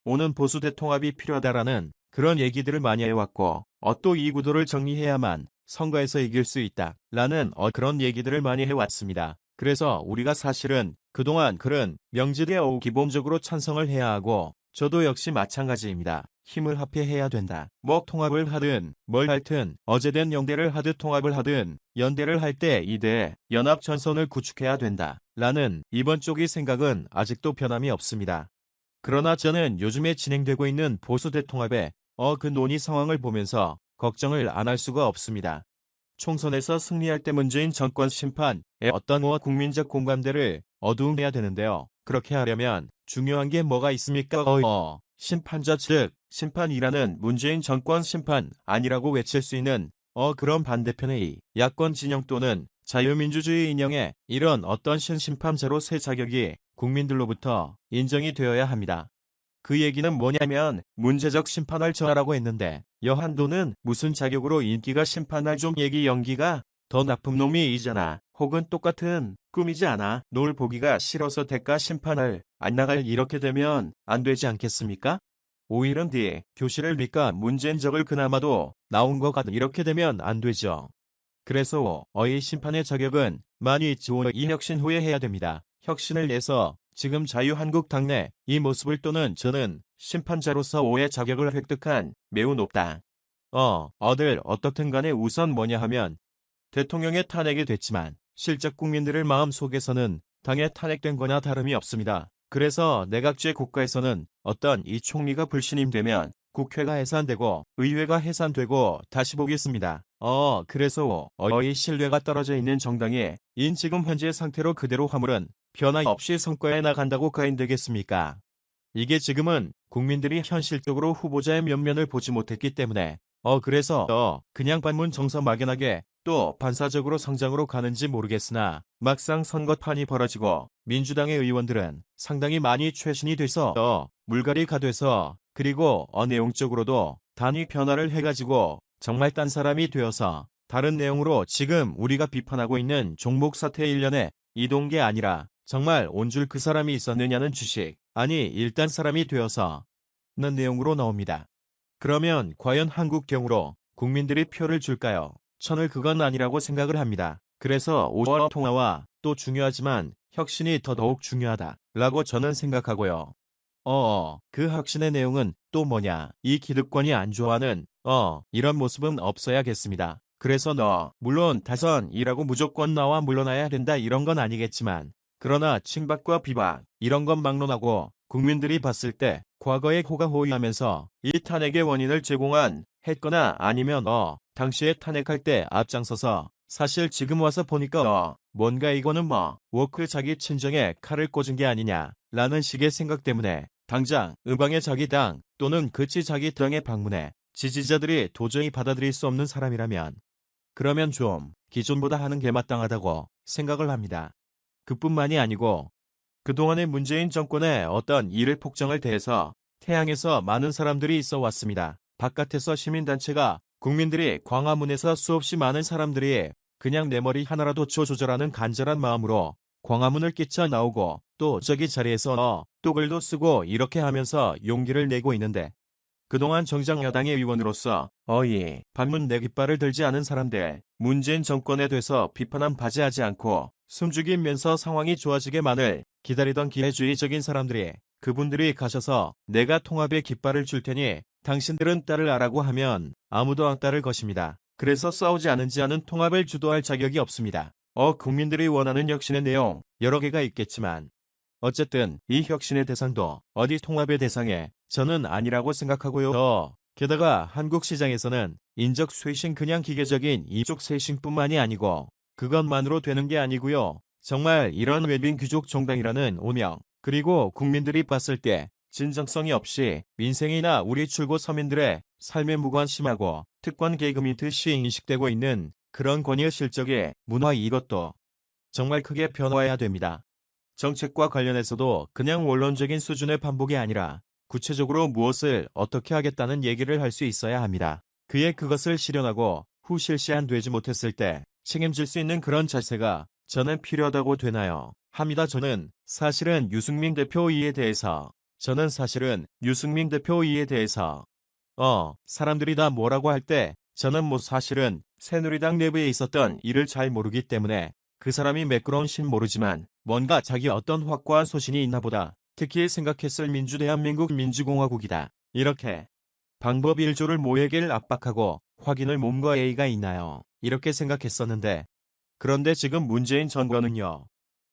오는 보수 대통합이 필요하다라는 그런 얘기들을 많이 해왔고, 또 이 구도를 정리해야만 선거에서 이길 수 있다라는 그런 얘기들을 많이 해왔습니다. 그래서 우리가 사실은 그동안 그런 명질에 기본적으로 찬성을 해야 하고, 저도 역시 마찬가지입니다. 힘을 합해야 된다. 뭐 통합을 하든 뭘 하든 어제된 연대를 하듯 통합을 하든 연대를 할 때 이대 연합 전선을 구축해야 된다. 라는 이번 쪽의 생각은 아직도 변함이 없습니다. 그러나 저는 요즘에 진행되고 있는 보수 대통합의 그 논의 상황을 보면서 걱정을 안 할 수가 없습니다. 총선에서 승리할 때 문재인 정권 심판에 어떤 국민적 공감대를 어두움해야 되는데요. 그렇게 하려면 중요한 게 뭐가 있습니까? 심판자 즉 심판이라는 문재인 정권 심판 아니라고 외칠 수 있는 그런 반대편의 야권 진영 또는 자유민주주의 인형의 이런 어떤 신심판자로 세 자격이 국민들로부터 인정이 되어야 합니다. 그 얘기는 뭐냐면 문제적 심판할 전하라고 했는데 여한도는 무슨 자격으로 인기가 심판할 좀 얘기 연기가 더 나쁜 놈이잖아. 혹은 똑같은 꿈이지 않아. 노을 보기가 싫어서 대가 심판을 안 나갈 이렇게 되면 안 되지 않겠습니까? 오일은 뒤 교실을 믿까 문제인 적을 그나마도 나온 것 같 이렇게 되면 안 되죠. 그래서 이 심판의 자격은 많이 이 혁신 후에 해야 됩니다. 혁신을 내서 지금 자유한국당 내 이 모습을 또는 저는 심판자로서 의 자격을 획득한 매우 높다. 어떻든 간에 우선 뭐냐 하면 대통령의 탄핵이 됐지만 실적 국민들의 마음 속에서는 당에 탄핵된 거나 다름이 없습니다. 그래서 내각제 국가에서는 어떤 이 총리가 불신임되면 국회가 해산되고 의회가 해산되고 다시 보겠습니다. 그래서 이 신뢰가 떨어져 있는 정당이 지금 현재 상태로 그대로 화물은 변화 없이 선거에 나간다고 가인되겠습니까? 이게 지금은 국민들이 현실적으로 후보자의 면면을 보지 못했기 때문에 그래서 그냥 반문 정서 막연하게 또 반사적으로 성장으로 가는지 모르겠으나 막상 선거판이 벌어지고 민주당의 의원들은 상당히 많이 최신이 돼서 물갈이가 돼서 그리고 내용적으로도 단위 변화를 해가지고 정말 딴 사람이 되어서 다른 내용으로 지금 우리가 비판하고 있는 종목 사태 일련에 이동 게 아니라 정말 온줄 그 사람이 있었느냐는 주식 아니 일단 사람이 되어서 는 내용으로 나옵니다. 그러면 과연 한국 경우로 국민들이 표를 줄까요? 저는 그건 아니라고 생각을 합니다. 그래서 5월 통화와 또 중요하지만 혁신이 더더욱 중요하다라고 저는 생각하고요. 그 혁신의 내용은 또 뭐냐? 이 기득권이 안 좋아하는 이런 모습은 없어야겠습니다. 그래서 물론 다선이라고 무조건 나와 물러나야 된다 이런 건 아니겠지만 그러나 칭박과 비박 이런 건 막론하고 국민들이 봤을 때 과거에 호가호위하면서 이 탄핵의 원인을 제공한 했거나 아니면 당시에 탄핵할 때 앞장서서 사실 지금 와서 보니까 뭔가 이거는 워크 자기 친정에 칼을 꽂은 게 아니냐 라는 식의 생각 때문에 당장 의방의 자기 당 또는 그치 자기 당에 방문해 지지자들이 도저히 받아들일 수 없는 사람이라면 그러면 좀 기존보다 하는 게 마땅하다고 생각을 합니다. 그뿐만이 아니고 그동안의 문재인 정권의 어떤 일을 폭정을 대해서 태양에서 많은 사람들이 있어 왔습니다. 바깥에서 시민단체가 국민들이 광화문에서 수없이 많은 사람들이 그냥 내 머리 하나라도 조절하는 간절한 마음으로 광화문을 끼쳐 나오고 또 저기 자리에서 또 글도 쓰고 이렇게 하면서 용기를 내고 있는데 그동안 정작 여당의 의원으로서 반문 내 깃발을 들지 않은 사람들 문재인 정권에 대해서 비판한 바지하지 않고 숨죽이면서 상황이 좋아지게만을 기다리던 기회주의적인 사람들이 그분들이 가셔서 내가 통합의 깃발을 줄 테니 당신들은 따르라고 하면 아무도 안 따를 것입니다. 그래서 싸우지 않은지 않은 통합을 주도할 자격이 없습니다. 국민들이 원하는 혁신의 내용 여러 개가 있겠지만 어쨌든 이 혁신의 대상도 어디 통합의 대상에 저는 아니라고 생각하고요. 게다가 한국 시장에서는 인적 쇄신 그냥 기계적인 이족 쇄신뿐만이 아니고 그것만으로 되는 게 아니고요. 정말 이런 외빈 귀족 정당이라는 오명 그리고 국민들이 봤을 때 진정성이 없이 민생이나 우리 출고 서민들의 삶에 무관심하고 특권 계급이듯이 인식되고 있는 그런 권위의 실적의 문화 이것도 정말 크게 변화해야 됩니다. 정책과 관련해서도 그냥 원론적인 수준의 반복이 아니라 구체적으로 무엇을 어떻게 하겠다는 얘기를 할 수 있어야 합니다. 그것을 실현하고 후 실시안 되지 못했을 때 책임질 수 있는 그런 자세가 저는 필요하다고 되나요? 합니다. 저는 사실은 유승민 대표 이에 대해서 저는 사실은 유승민 대표 이에 대해서 사람들이 다 뭐라고 할 때 저는 사실은 새누리당 내부에 있었던 일을 잘 모르기 때문에 그 사람이 매끄러운신 모르지만 뭔가 자기 어떤 확고한 소신이 있나 보다. 특히 생각했을 대한민국 민주공화국이다. 이렇게 방법 1조를 모에게를 압박하고 확인을 몸과 예의가 있나요? 이렇게 생각했었는데 그런데 지금 문재인 정권은요.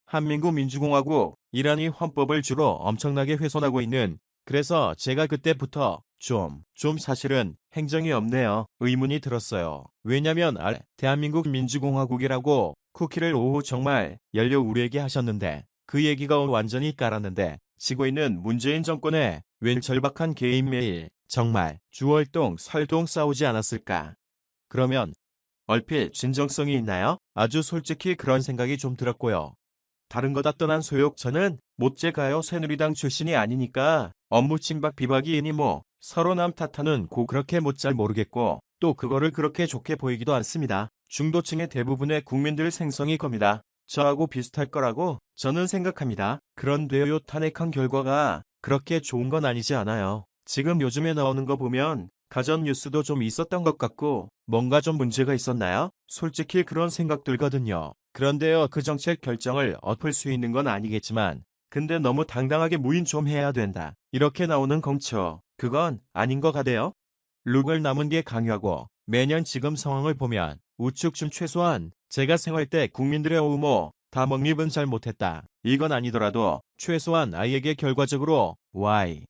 한민국 민주공화국이라니 헌법을 주로 엄청나게 훼손하고 있는 그래서 제가 그때부터 좀 사실은 행정이 없네요. 의문이 들었어요. 왜냐면 대한민국 민주공화국이라고 쿠키를 오후 정말 열려 우리에게 하셨는데 그 얘기가 완전히 깔았는데 지고 있는 문재인 정권에 웬 절박한 개인매일 정말 주월동 설동 싸우지 않았을까? 그러면 얼핏 진정성이 있나요? 아주 솔직히 그런 생각이 좀 들었고요. 다른 거 다 떠난 소욕 저는 못제가요 새누리당 출신이 아니니까 업무 침박 비박이니 서로 남 탓하는 그렇게 못 잘 모르겠고 또 그거를 그렇게 좋게 보이기도 않습니다. 중도층의 대부분의 국민들 생성이 겁니다. 저하고 비슷할 거라고 저는 생각합니다. 그런데요 탄핵한 결과가 그렇게 좋은 건 아니지 않아요. 지금 요즘에 나오는 거 보면 가전 뉴스도 좀 있었던 것 같고 뭔가 좀 문제가 있었나요? 솔직히 그런 생각 들거든요. 그런데요 그 정책 결정을 엎을 수 있는 건 아니겠지만 근데 너무 당당하게 무인 좀 해야 된다. 이렇게 나오는 공처 그건 아닌 것 같아요. 룩을 남은 게 강요하고 매년 지금 상황을 보면 우측 좀 최소한 제가 생활 때 국민들의 다 먹립은 잘 못했다. 이건 아니더라도 최소한 아이에게 결과적으로 Y,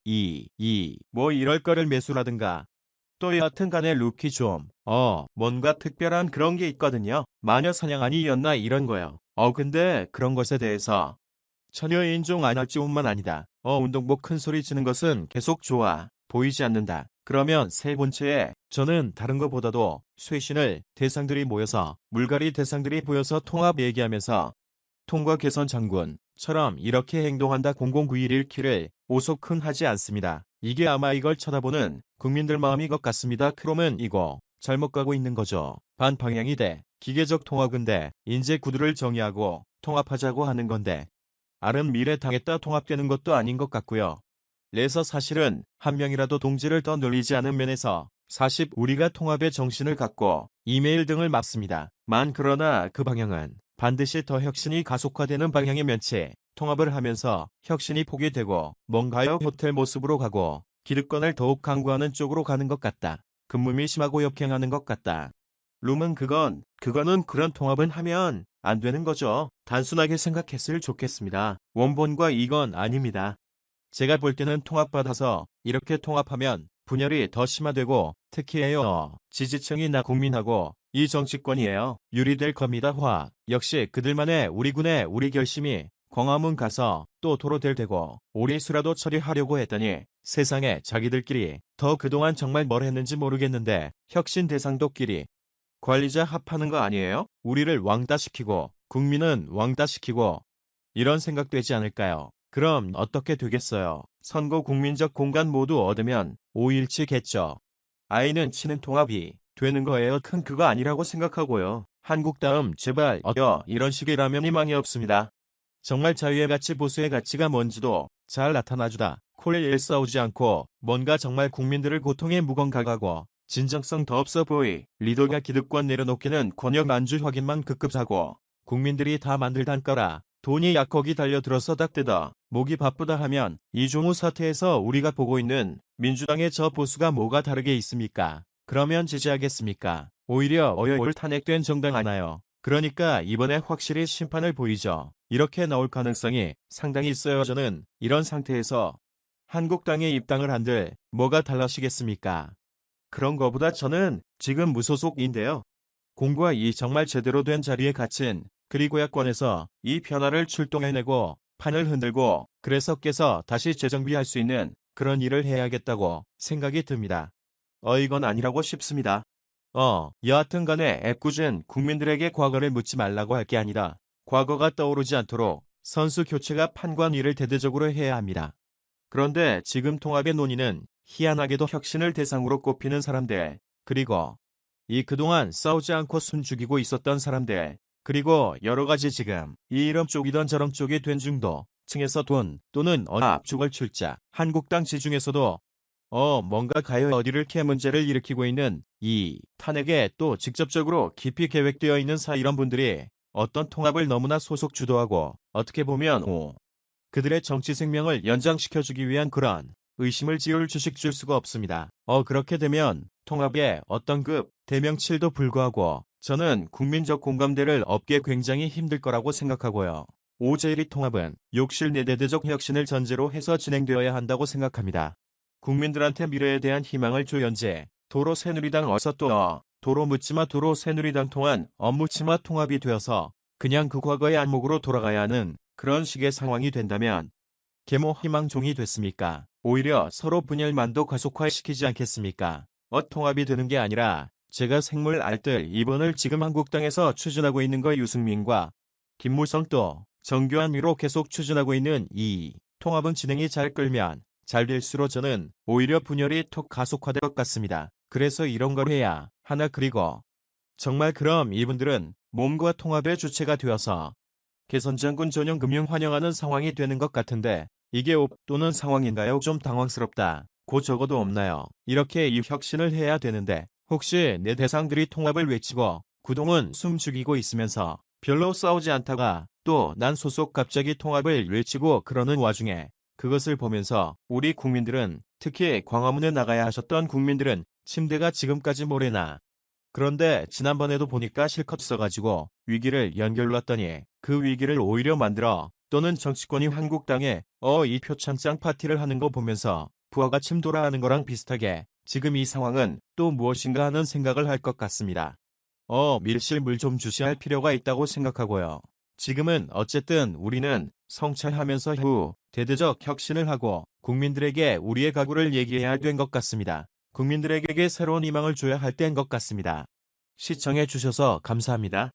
이럴 거를 매수라든가 또 여하튼 간에 룩이 좀 뭔가 특별한 그런 게 있거든요. 마녀 사냥 아니었나 이런 거요. 근데 그런 것에 대해서 전혀 인정 안 할지 뿐만 아니다. 운동복 큰 소리 치는 것은 계속 좋아 보이지 않는다. 그러면 세 번째에 저는 다른 것보다도 쇄신을 대상들이 모여서 물갈이 대상들이 보여서 통합 얘기하면서 통과 개선 장군처럼 이렇게 행동한다 009117를 오속훈 하지 않습니다. 이게 아마 이걸 쳐다보는 국민들 마음이 것 같습니다. 그러면 이거 잘못 가고 있는 거죠. 반방향이 돼. 기계적 통합인데 인재 구두를 정의하고 통합하자고 하는 건데 아름 미래 당했다 통합되는 것도 아닌 것 같고요. 그래서 사실은 한 명이라도 동지를 더 늘리지 않은 면에서 우리가 통합의 정신을 갖고 이메일 등을 막습니다. 그러나 그 방향은 반드시 더 혁신이 가속화되는 방향의 면체 통합을 하면서 혁신이 포기되고 뭔가요 호텔 모습으로 가고 기득권을 더욱 강구하는 쪽으로 가는 것 같다. 근무미 심하고 역행하는 것 같다. 룸은 그거는 그런 통합은 하면 안 되는 거죠. 단순하게 생각했을 좋겠습니다. 원본과 이건 아닙니다. 제가 볼 때는 통합받아서 이렇게 통합하면 분열이 더 심화되고 특히에요. 지지층이나 국민하고 이 정치권이에요. 유리될 겁니다. 역시 그들만의 우리 군의 우리 결심이 광화문 가서 또 도로될 테고 오리수라도 처리하려고 했더니 세상에 자기들끼리 더 그동안 정말 뭘 했는지 모르겠는데 혁신 대상도끼리 관리자 합하는 거 아니에요? 우리를 왕따시키고 국민은 왕따시키고 이런 생각되지 않을까요? 그럼 어떻게 되겠어요? 선거 국민적 공간 모두 얻으면 5일치겠죠. 아이는 치는 통합이 되는 거예요. 큰 그거 아니라고 생각하고요. 한국다음 제발 이런 식이라면 희망이 없습니다. 정말 자유의 가치 보수의 가치가 뭔지도 잘 나타나주다. 콜 싸우지 않고 뭔가 정말 국민들을 고통에 무건가가고 진정성 더 없어 보이. 리더가 기득권 내려놓기는 권역 안주 확인만 급급하고 국민들이 다 만들단 거라 돈이 약거기 달려들어서 딱 뜯어 목이 바쁘다 하면 이종우 사태에서 우리가 보고 있는 민주당의 저 보수가 뭐가 다르게 있습니까? 그러면 지지하겠습니까? 오히려 올 탄핵된 정당 하나요. 그러니까 이번에 확실히 심판을 보이죠. 이렇게 나올 가능성이 상당히 있어요. 저는 이런 상태에서 한국당에 입당을 한들 뭐가 달라지겠습니까? 그런 거보다 저는 지금 무소속인데요. 공과 이 정말 제대로 된 자리에 갇힌 그리고 야권에서 이 변화를 출동해내고 판을 흔들고 그래서 깨서 다시 재정비할 수 있는 그런 일을 해야겠다고 생각이 듭니다. 이건 아니라고 싶습니다. 여하튼 간에 애꿎은 국민들에게 과거를 묻지 말라고 할 게 아니라 과거가 떠오르지 않도록 선수 교체가 판관 일을 대대적으로 해야 합니다. 그런데 지금 통합의 논의는 희한하게도 혁신을 대상으로 꼽히는 사람들, 그리고 이 그동안 싸우지 않고 숨죽이고 있었던 사람들, 그리고 여러 가지 지금 이 이름 쪽이던 저런 쪽이 된 중도 층에서 돈 또는 압축을 출자, 한국당 지중에서도 뭔가 가요 어디를 캐 문제를 일으키고 있는 이 탄핵에 또 직접적으로 깊이 계획되어 있는 이런 분들이 어떤 통합을 너무나 소속 주도하고 어떻게 보면 그들의 정치 생명을 연장시켜주기 위한 그런 의심을 지울 주식 줄 수가 없습니다. 그렇게 되면 통합에 어떤 대명칠도 불구하고 저는 국민적 공감대를 얻기 굉장히 힘들 거라고 생각하고요. 오제일이 통합은 욕실 내대대적 혁신을 전제로 해서 진행되어야 한다고 생각합니다. 국민들한테 미래에 대한 희망을 줘연제 도로 새누리당 어서 또 도로 묻지마 도로 새누리당 통한 묻지마 통합이 되어서 그냥 그 과거의 안목으로 돌아가야 하는 그런 식의 상황이 된다면 계모 희망종이 됐습니까? 오히려 서로 분열만도 가속화시키지 않겠습니까? 통합이 되는 게 아니라 제가 생물 알뜰 이번을 지금 한국당에서 추진하고 있는 거 유승민과 김무성 또 정교한미로 계속 추진하고 있는 이 통합은 진행이 잘 끌면 잘 될수록 저는 오히려 분열이 톡 가속화될 것 같습니다. 그래서 이런 걸 해야 하나 그리고 정말 그럼 이분들은 몸과 통합의 주체가 되어서 개선장군 전용 금융 환영하는 상황이 되는 것 같은데 이게 또는 상황인가요? 좀 당황스럽다. 고 적어도 없나요? 이렇게 이 혁신을 해야 되는데 혹시 내 대상들이 통합을 외치고 그동안 숨 죽이고 있으면서 별로 싸우지 않다가 또 난 소속 갑자기 통합을 외치고 그러는 와중에 그것을 보면서 우리 국민들은 특히 광화문에 나가야 하셨던 국민들은 침대가 지금까지 모래나 그런데 지난번에도 보니까 실컷 써가지고 위기를 연결놨더니 그 위기를 오히려 만들어 또는 정치권이 한국당에 이 표창장 파티를 하는 거 보면서 부하가 침 돌아하는 거랑 비슷하게 지금 이 상황은 또 무엇인가 하는 생각을 할 것 같습니다. 밀실물 좀 주시할 필요가 있다고 생각하고요. 지금은 어쨌든 우리는 성찰하면서 후 대대적 혁신을 하고 국민들에게 우리의 각오를 얘기해야 된 것 같습니다. 국민들에게 새로운 희망을 줘야 할 때인 것 같습니다. 시청해 주셔서 감사합니다.